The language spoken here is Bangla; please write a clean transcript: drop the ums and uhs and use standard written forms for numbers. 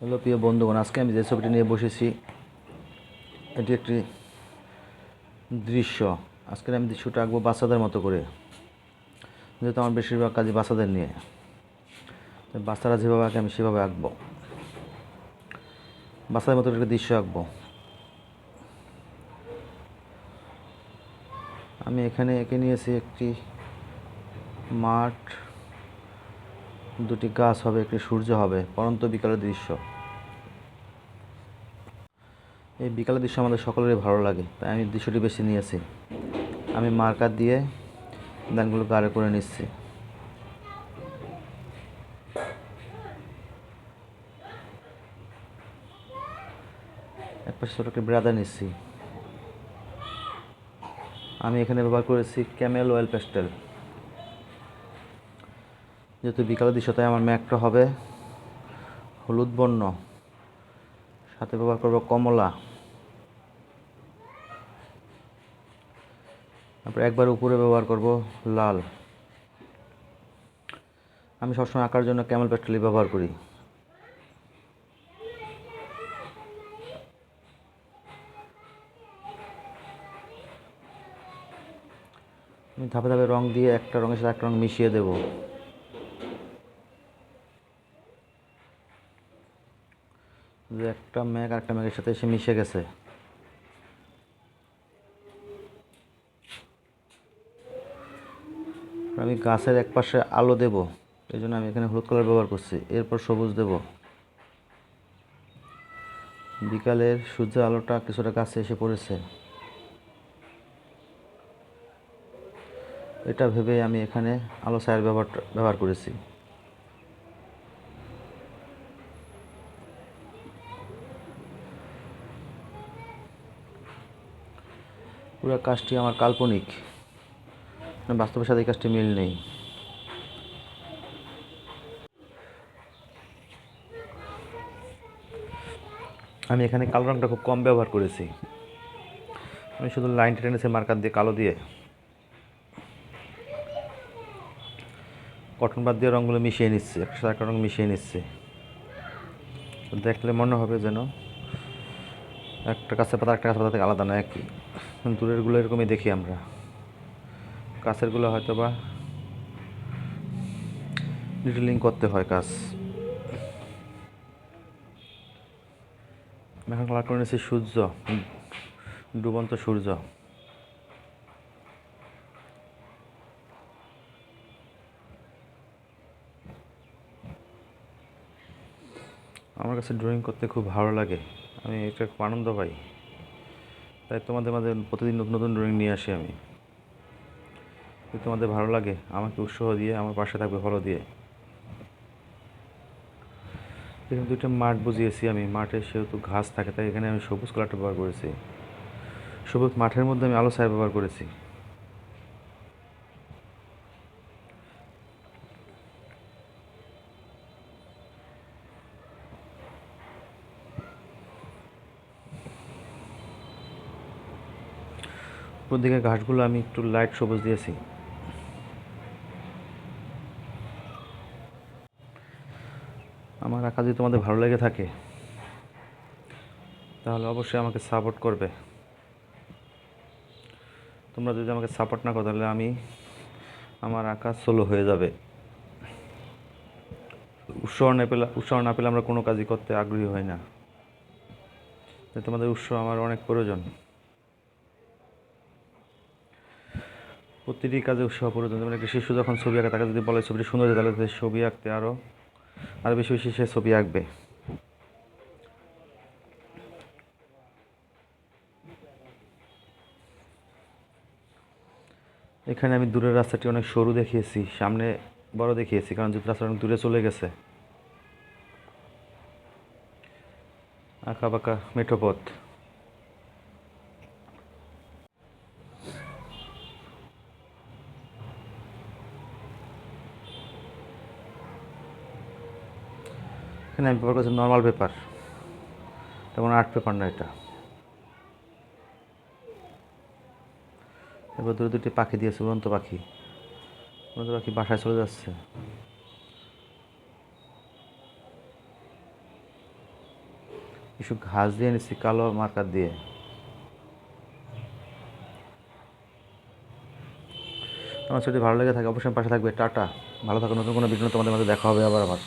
হ্যালো প্রিয় বন্ধুগণ, আজকে আমি যে ছবিটি নিয়ে বসেছি এটি একটি দৃশ্য। আজকের আমি দৃশ্যটা আঁকবো বাচ্চাদের মতো করে, যেহেতু আমার বেশিরভাগ কাজই বাচ্চাদের নিয়ে। বাচ্চারা যেভাবে আঁকে আমি সেভাবে আঁকবো, বাচ্চাদের মতো একটা দৃশ্য আঁকবো। আমি এখানে এঁকে নিয়েছি একটি মাঠ, দুটি গাছ হবে, একটি সূর্য হবে, পরন্ত বিকালের দৃশ্য। এই বিকালের দৃশ্য আমাদের সকলেরই ভালো লাগে, তাই আমি দৃশ্যটি বেছে নিয়েছি। আমি মার্কার দিয়ে লাইনগুলো গাঢ় করে নিচ্ছি। একপাশে ছোটো একটি ব্রাদা নিচ্ছি। আমি এখানে ব্যবহার করেছি ক্যামেল অয়েল প্যাস্টেল। যেহেতু বিকালের দৃশ্য, তাই আমার ম্যাকটা হবে হলুদ বর্ণ, সাথে ব্যবহার করব কমলা। তারপর একবার উপরে ব্যবহার করব লাল। আমি সবসময় আঁকার জন্য ক্যামেল প্যাস্টেলই ব্যবহার করি। আমি ধাপে ধাপে রং দিয়ে একটা রঙের সাথে একটা রং মিশিয়ে দেব। যে একটা ম্যাগ আরেকটা ম্যাগের সাথে এসে মিশে গেছে। আমি গাছের এক পাশে আলো দেব, এই জন্য আমি এখানে হলুদ কালার ব্যবহার করছি। এরপর সবুজ দেব। বিকালের সূর্যের আলোটা কিছুটা গাছে এসে পড়েছে, এটা ভেবে আমি এখানে আলো ছায়ার ব্যবহার করেছি। পুরো কাজটি আমার কাল্পনিক, বাস্তবের সাথে এই কাজটি মিল নেই। আমি এখানে কালো রঙটা খুব কম ব্যবহার করেছি। আমি শুধু লাইন টেনেছি মার্কার দিয়ে, কালো দিয়ে। কটন বাদ দিয়ে রঙগুলো মিশিয়ে নিচ্ছি, একটা সাথে একটা রঙ মিশিয়ে নিচ্ছি। দেখলে মনে হবে যেন একটা গাছের পাতা একটা গাছের পাতা থেকে আলাদা না, একই। দূরেরগুলো এরকমই দেখি আমরা, কাছেরগুলো হয়তো বা ডিটেলিং করতে হয় কাজ। এখন কালার করে নিচ্ছি সূর্য, ডুবন্ত সূর্য। আমার কাছে ড্রয়িং করতে খুব ভালো লাগে, আমি এটা খুব আনন্দ পাই। তাই তোমাদের মাঝে প্রতিদিন নতুন নতুন ড্রয়িং নিয়ে আসি আমি। যদি তোমাদের ভালো লাগে, আমাকে উৎসাহ দিয়ে আমার পাশে থাকবে ফলো দিয়ে। এখানে দুইটা মাঠ বুঝিয়েছি আমি, মাঠে সেহেতু ঘাস থাকে তাই এখানে আমি সবুজ কালারটা ব্যবহার করেছি। সবুজ মাঠের মধ্যে আমি আলো ছায়া ব্যবহার করেছি। উপর দিকে ঘাসগুলো আমি একটু লাইট সবুজ দিয়েছি। আমার আঁকা যদি তোমাদের ভালো লেগে থাকে তাহলে অবশ্যই আমাকে সাপোর্ট করবে। তোমরা যদি আমাকে সাপোর্ট না করো তাহলে আমার আঁকা স্লো হয়ে যাবে। উৎসাহ না পেলে আমরা কোনো কাজই করতে আগ্রহী হই না। তাই তোমাদের উৎসাহ আমার অনেক প্রয়োজন। প্রতিটি কাজে উৎসাহ প্রয়োজন। যেমন একটা শিশু যখন ছবি আঁকে, তাকে যদি বলে ছবিটি সুন্দর, তাহলে সে ছবি আঁকতে আরও বেশি বেশি সে ছবি আঁকবে। এখানে আমি দূরের রাস্তাটি অনেক সরু দেখিয়েছি, সামনে বড় দেখিয়েছি, কারণ যেহেতু রাস্তাটা অনেক দূরে চলে গেছে। আঁকা বাঁকা মেঠো পথ। এখানে আমি ব্যবহার করছি নর্মাল পেপার, তেমন আর্ট পেপার না এটা। এবার দূরে দুটি পাখি দিয়েছে, উড়ন্ত পাখি। উড়ন্ত পাখি বাসায় চলে যাচ্ছে। কিছু ঘাস দিয়ে নিচ্ছি কালো মার্কার দিয়ে। আমার যদি ভালো লেগে থাকে অবশ্যই পাশে থাকবে। টাটা, ভালো থাকো। নতুন কোনো ভিডিও তোমাদের মাঝে দেখা হবে আবার।